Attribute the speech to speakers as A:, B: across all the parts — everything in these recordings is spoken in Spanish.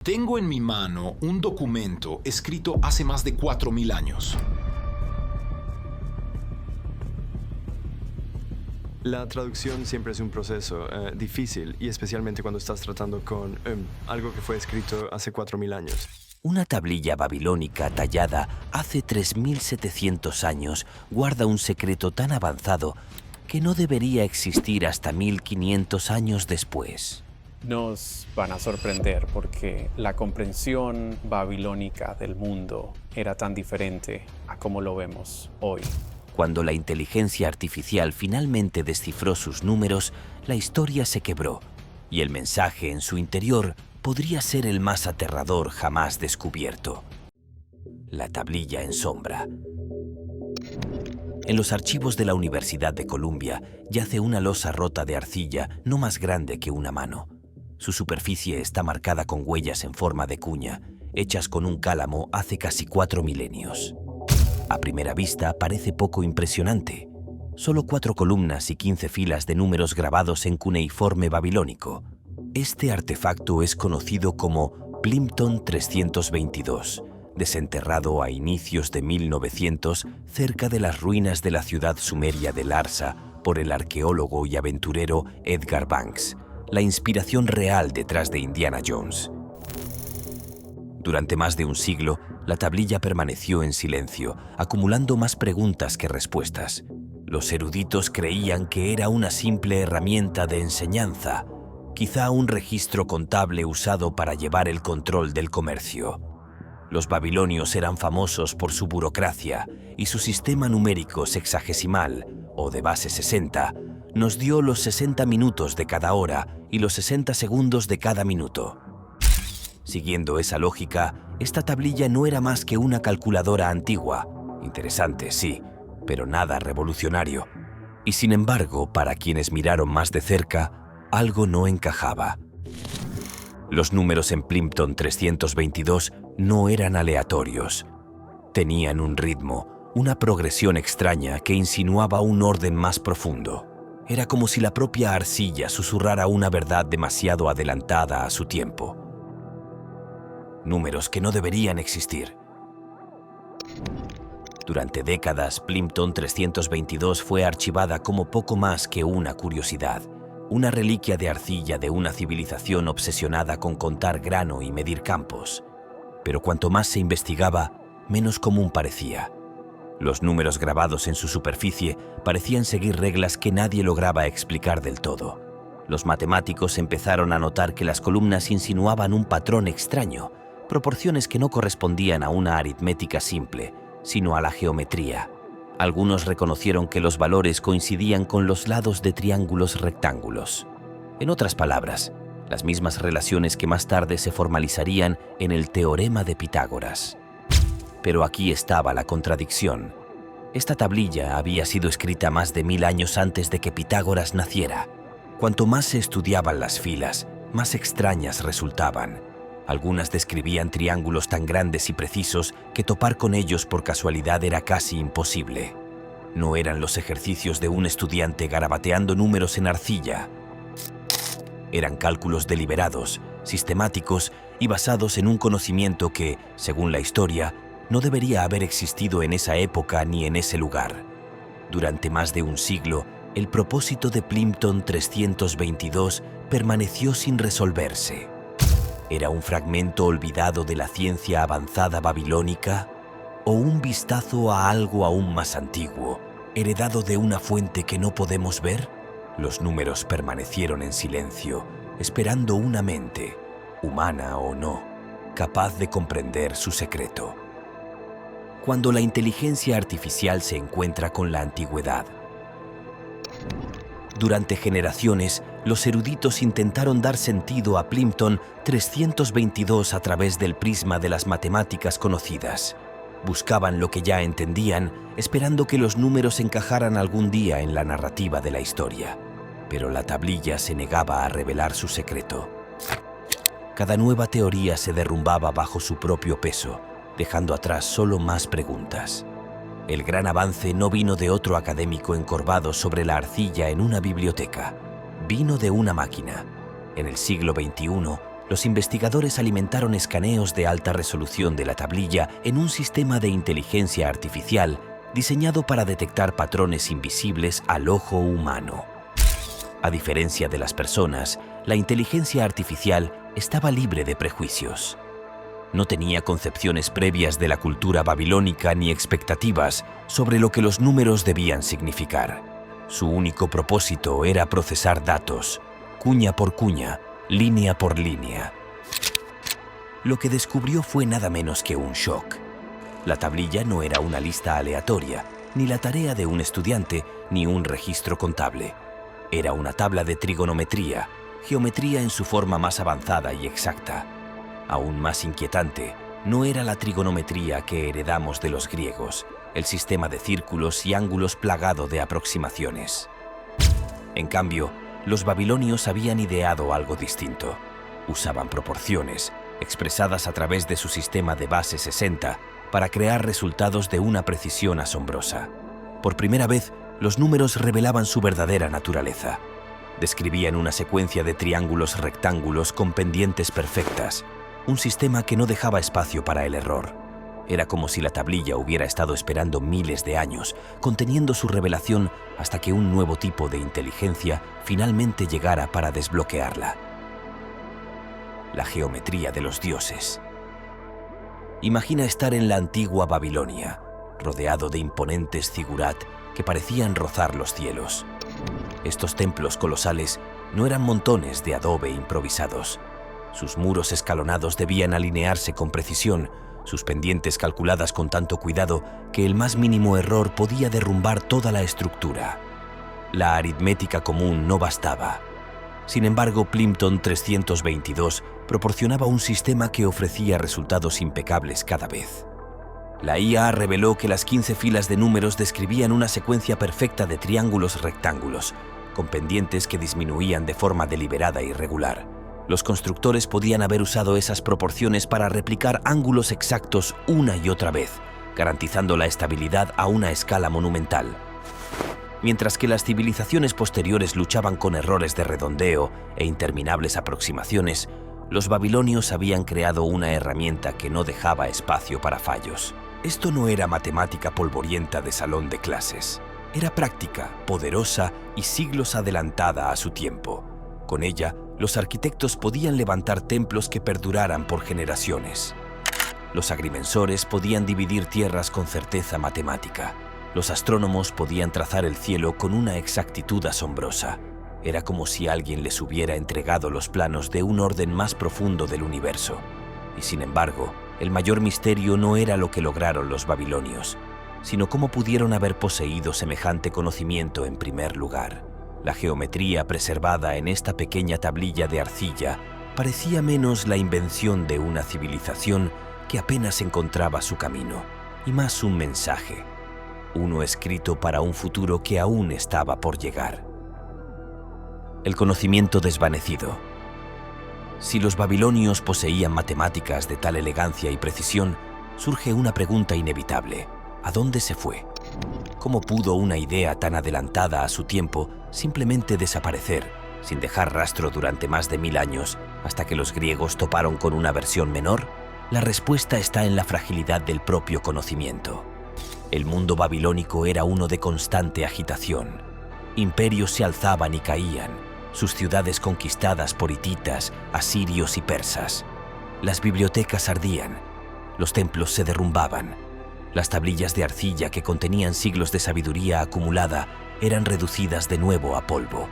A: Tengo en mi mano un documento escrito hace más de 4000 años.
B: La traducción siempre es un proceso difícil, y especialmente cuando estás tratando con algo que fue escrito hace 4000 años.
C: Una tablilla babilónica tallada hace 3700 años guarda un secreto tan avanzado que no debería existir hasta 1500 años después.
D: Nos van a sorprender porque la comprensión babilónica del mundo era tan diferente a como lo vemos hoy.
C: Cuando la inteligencia artificial finalmente descifró sus números, la historia se quebró, y el mensaje en su interior podría ser el más aterrador jamás descubierto. La tablilla en sombra. En los archivos de la Universidad de Columbia yace una losa rota de arcilla no más grande que una mano. Su superficie está marcada con huellas en forma de cuña, hechas con un cálamo hace casi 4 milenios. A primera vista parece poco impresionante. Solo 4 columnas y 15 filas de números grabados en cuneiforme babilónico. Este artefacto es conocido como Plimpton 322, desenterrado a inicios de 1900 cerca de las ruinas de la ciudad sumeria de Larsa por el arqueólogo y aventurero Edgar Banks, la inspiración real detrás de Indiana Jones. Durante más de un siglo, la tablilla permaneció en silencio, acumulando más preguntas que respuestas. Los eruditos creían que era una simple herramienta de enseñanza, quizá un registro contable usado para llevar el control del comercio. Los babilonios eran famosos por su burocracia, y su sistema numérico sexagesimal, o de base 60, nos dio los 60 minutos de cada hora y los 60 segundos de cada minuto. Siguiendo esa lógica, esta tablilla no era más que una calculadora antigua. Interesante, sí, pero nada revolucionario. Y sin embargo, para quienes miraron más de cerca, algo no encajaba. Los números en Plimpton 322 no eran aleatorios. Tenían un ritmo, una progresión extraña que insinuaba un orden más profundo. Era como si la propia arcilla susurrara una verdad demasiado adelantada a su tiempo. Números que no deberían existir. Durante décadas, Plimpton 322 fue archivada como poco más que una curiosidad, una reliquia de arcilla de una civilización obsesionada con contar grano y medir campos. Pero cuanto más se investigaba, menos común parecía. Los números grabados en su superficie parecían seguir reglas que nadie lograba explicar del todo. Los matemáticos empezaron a notar que las columnas insinuaban un patrón extraño, proporciones que no correspondían a una aritmética simple, sino a la geometría. Algunos reconocieron que los valores coincidían con los lados de triángulos rectángulos. En otras palabras, las mismas relaciones que más tarde se formalizarían en el teorema de Pitágoras. Pero aquí estaba la contradicción. Esta tablilla había sido escrita más de 1000 años antes de que Pitágoras naciera. Cuanto más se estudiaban las filas, más extrañas resultaban. Algunas describían triángulos tan grandes y precisos que topar con ellos por casualidad era casi imposible. No eran los ejercicios de un estudiante garabateando números en arcilla. Eran cálculos deliberados, sistemáticos y basados en un conocimiento que, según la historia, no debería haber existido en esa época ni en ese lugar. Durante más de un siglo, el propósito de Plimpton 322 permaneció sin resolverse. ¿Era un fragmento olvidado de la ciencia avanzada babilónica? ¿O un vistazo a algo aún más antiguo, heredado de una fuente que no podemos ver? Los números permanecieron en silencio, esperando una mente, humana o no, capaz de comprender su secreto. Cuando la inteligencia artificial se encuentra con la antigüedad. Durante generaciones, los eruditos intentaron dar sentido a Plimpton 322 a través del prisma de las matemáticas conocidas. Buscaban lo que ya entendían, esperando que los números encajaran algún día en la narrativa de la historia. Pero la tablilla se negaba a revelar su secreto. Cada nueva teoría se derrumbaba bajo su propio peso, dejando atrás solo más preguntas. El gran avance no vino de otro académico encorvado sobre la arcilla en una biblioteca. Vino de una máquina. En el siglo XXI, los investigadores alimentaron escaneos de alta resolución de la tablilla en un sistema de inteligencia artificial diseñado para detectar patrones invisibles al ojo humano. A diferencia de las personas, la inteligencia artificial estaba libre de prejuicios. No tenía concepciones previas de la cultura babilónica ni expectativas sobre lo que los números debían significar. Su único propósito era procesar datos, cuña por cuña, línea por línea. Lo que descubrió fue nada menos que un shock. La tablilla no era una lista aleatoria, ni la tarea de un estudiante, ni un registro contable. Era una tabla de trigonometría, geometría en su forma más avanzada y exacta. Aún más inquietante, no era la trigonometría que heredamos de los griegos, el sistema de círculos y ángulos plagado de aproximaciones. En cambio, los babilonios habían ideado algo distinto. Usaban proporciones, expresadas a través de su sistema de base 60, para crear resultados de una precisión asombrosa. Por primera vez, los números revelaban su verdadera naturaleza. Describían una secuencia de triángulos rectángulos con pendientes perfectas, un sistema que no dejaba espacio para el error. Era como si la tablilla hubiera estado esperando miles de años, conteniendo su revelación hasta que un nuevo tipo de inteligencia finalmente llegara para desbloquearla. La geometría de los dioses. Imagina estar en la antigua Babilonia, rodeado de imponentes zigurat que parecían rozar los cielos. Estos templos colosales no eran montones de adobe improvisados. Sus muros escalonados debían alinearse con precisión, sus pendientes calculadas con tanto cuidado que el más mínimo error podía derrumbar toda la estructura. La aritmética común no bastaba. Sin embargo, Plimpton 322 proporcionaba un sistema que ofrecía resultados impecables cada vez. La IA reveló que las 15 filas de números describían una secuencia perfecta de triángulos rectángulos, con pendientes que disminuían de forma deliberada y regular. Los constructores podían haber usado esas proporciones para replicar ángulos exactos una y otra vez, garantizando la estabilidad a una escala monumental. Mientras que las civilizaciones posteriores luchaban con errores de redondeo e interminables aproximaciones, los babilonios habían creado una herramienta que no dejaba espacio para fallos. Esto no era matemática polvorienta de salón de clases. Era práctica, poderosa y siglos adelantada a su tiempo. Con ella, los arquitectos podían levantar templos que perduraran por generaciones. Los agrimensores podían dividir tierras con certeza matemática. Los astrónomos podían trazar el cielo con una exactitud asombrosa. Era como si alguien les hubiera entregado los planos de un orden más profundo del universo. Y sin embargo, el mayor misterio no era lo que lograron los babilonios, sino cómo pudieron haber poseído semejante conocimiento en primer lugar. La geometría preservada en esta pequeña tablilla de arcilla parecía menos la invención de una civilización que apenas encontraba su camino, y más un mensaje, uno escrito para un futuro que aún estaba por llegar. El conocimiento desvanecido. Si los babilonios poseían matemáticas de tal elegancia y precisión, surge una pregunta inevitable: ¿a dónde se fue? ¿Cómo pudo una idea tan adelantada a su tiempo simplemente desaparecer, sin dejar rastro durante más de 1000 años, hasta que los griegos toparon con una versión menor? La respuesta está en la fragilidad del propio conocimiento. El mundo babilónico era uno de constante agitación. Imperios se alzaban y caían, sus ciudades conquistadas por hititas, asirios y persas. Las bibliotecas ardían, los templos se derrumbaban. Las tablillas de arcilla que contenían siglos de sabiduría acumulada eran reducidas de nuevo a polvo.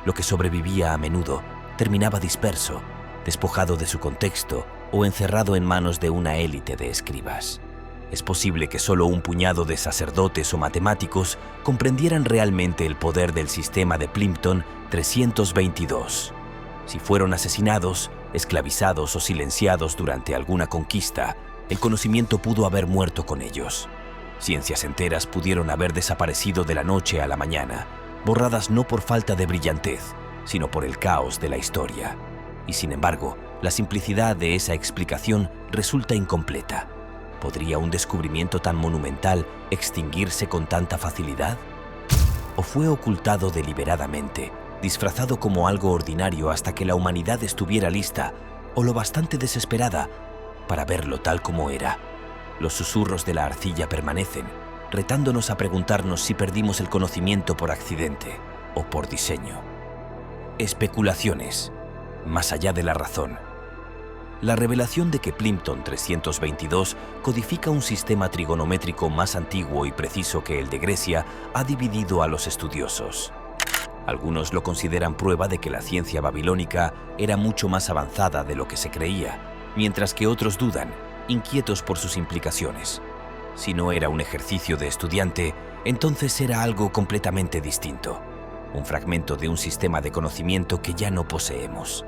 C: Lo que sobrevivía a menudo terminaba disperso, despojado de su contexto o encerrado en manos de una élite de escribas. Es posible que solo un puñado de sacerdotes o matemáticos comprendieran realmente el poder del sistema de Plimpton 322. Si fueron asesinados, esclavizados o silenciados durante alguna conquista, el conocimiento pudo haber muerto con ellos. Ciencias enteras pudieron haber desaparecido de la noche a la mañana, borradas no por falta de brillantez, sino por el caos de la historia. Y sin embargo, la simplicidad de esa explicación resulta incompleta. ¿Podría un descubrimiento tan monumental extinguirse con tanta facilidad? ¿O fue ocultado deliberadamente disfrazado como algo ordinario hasta que la humanidad estuviera lista o lo bastante desesperada para verlo tal como era. Los susurros de la arcilla permanecen, retándonos a preguntarnos si perdimos el conocimiento por accidente o por diseño. Especulaciones, más allá de la razón. La revelación de que Plimpton 322 codifica un sistema trigonométrico más antiguo y preciso que el de Grecia ha dividido a los estudiosos. Algunos lo consideran prueba de que la ciencia babilónica era mucho más avanzada de lo que se creía, mientras que otros dudan, inquietos por sus implicaciones. Si no era un ejercicio de estudiante, entonces era algo completamente distinto, un fragmento de un sistema de conocimiento que ya no poseemos.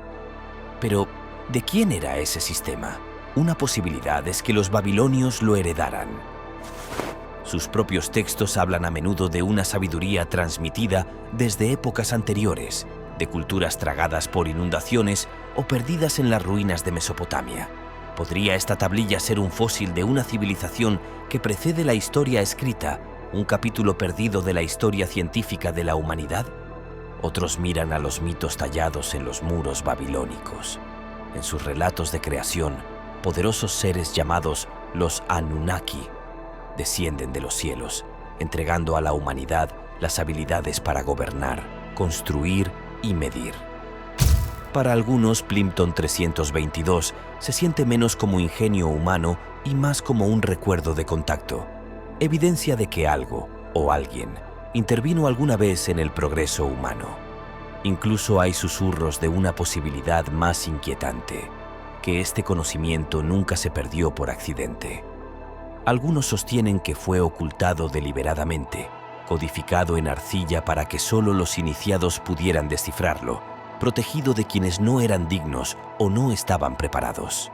C: Pero, ¿de quién era ese sistema? Una posibilidad es que los babilonios lo heredaran. Sus propios textos hablan a menudo de una sabiduría transmitida desde épocas anteriores, de culturas tragadas por inundaciones o perdidas en las ruinas de Mesopotamia. ¿Podría esta tablilla ser un fósil de una civilización que precede la historia escrita, un capítulo perdido de la historia científica de la humanidad? Otros miran a los mitos tallados en los muros babilónicos. En sus relatos de creación, poderosos seres llamados los Anunnaki descienden de los cielos, entregando a la humanidad las habilidades para gobernar, construir y medir. Para algunos, Plimpton 322 se siente menos como ingenio humano y más como un recuerdo de contacto, evidencia de que algo o alguien intervino alguna vez en el progreso humano. Incluso hay susurros de una posibilidad más inquietante, que este conocimiento nunca se perdió por accidente. Algunos sostienen que fue ocultado deliberadamente, codificado en arcilla para que solo los iniciados pudieran descifrarlo, protegido de quienes no eran dignos o no estaban preparados.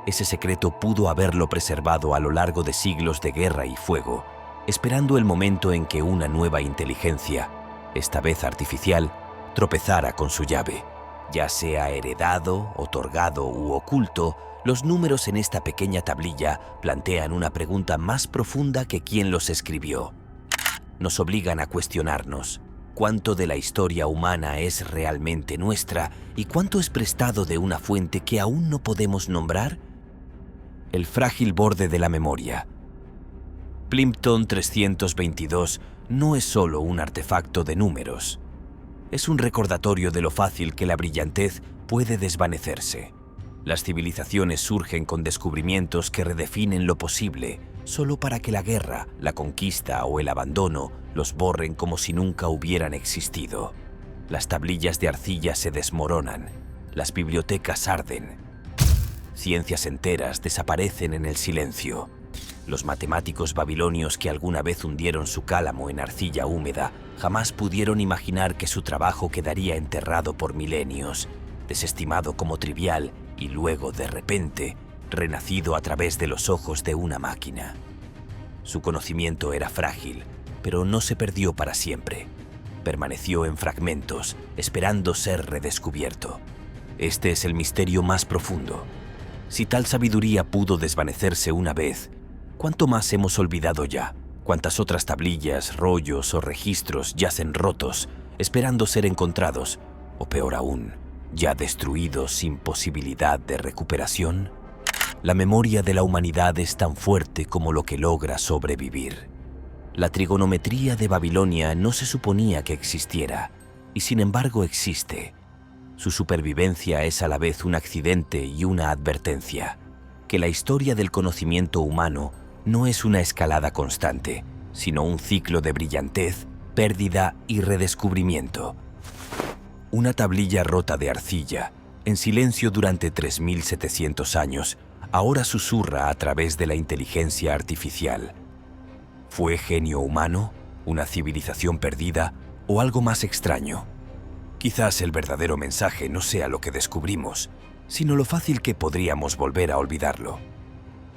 C: Ese secreto pudo haberlo preservado a lo largo de siglos de guerra y fuego, esperando el momento en que una nueva inteligencia, esta vez artificial, tropezara con su llave. Ya sea heredado, otorgado u oculto, los números en esta pequeña tablilla plantean una pregunta más profunda que quién los escribió. Nos obligan a cuestionarnos cuánto de la historia humana es realmente nuestra y cuánto es prestado de una fuente que aún no podemos nombrar. El frágil borde de la memoria. Plimpton 322 no es solo un artefacto de números. Es un recordatorio de lo fácil que la brillantez puede desvanecerse. Las civilizaciones surgen con descubrimientos que redefinen lo posible, solo para que la guerra, la conquista o el abandono los borren como si nunca hubieran existido. Las tablillas de arcilla se desmoronan, las bibliotecas arden, ciencias enteras desaparecen en el silencio. Los matemáticos babilonios que alguna vez hundieron su cálamo en arcilla húmeda jamás pudieron imaginar que su trabajo quedaría enterrado por milenios, desestimado como trivial y luego, de repente, renacido a través de los ojos de una máquina. Su conocimiento era frágil, pero no se perdió para siempre. Permaneció en fragmentos, esperando ser redescubierto. Este es el misterio más profundo. Si tal sabiduría pudo desvanecerse una vez, ¿cuánto más hemos olvidado ya? ¿Cuántas otras tablillas, rollos o registros yacen rotos, esperando ser encontrados? O peor aún, ya destruidos sin posibilidad de recuperación. La memoria de la humanidad es tan fuerte como lo que logra sobrevivir. La trigonometría de Babilonia no se suponía que existiera, y sin embargo existe. Su supervivencia es a la vez un accidente y una advertencia, que la historia del conocimiento humano no es una escalada constante, sino un ciclo de brillantez, pérdida y redescubrimiento. Una tablilla rota de arcilla, en silencio durante 3700 años, ahora susurra a través de la inteligencia artificial. ¿Fue genio humano, una civilización perdida o algo más extraño? Quizás el verdadero mensaje no sea lo que descubrimos, sino lo fácil que podríamos volver a olvidarlo.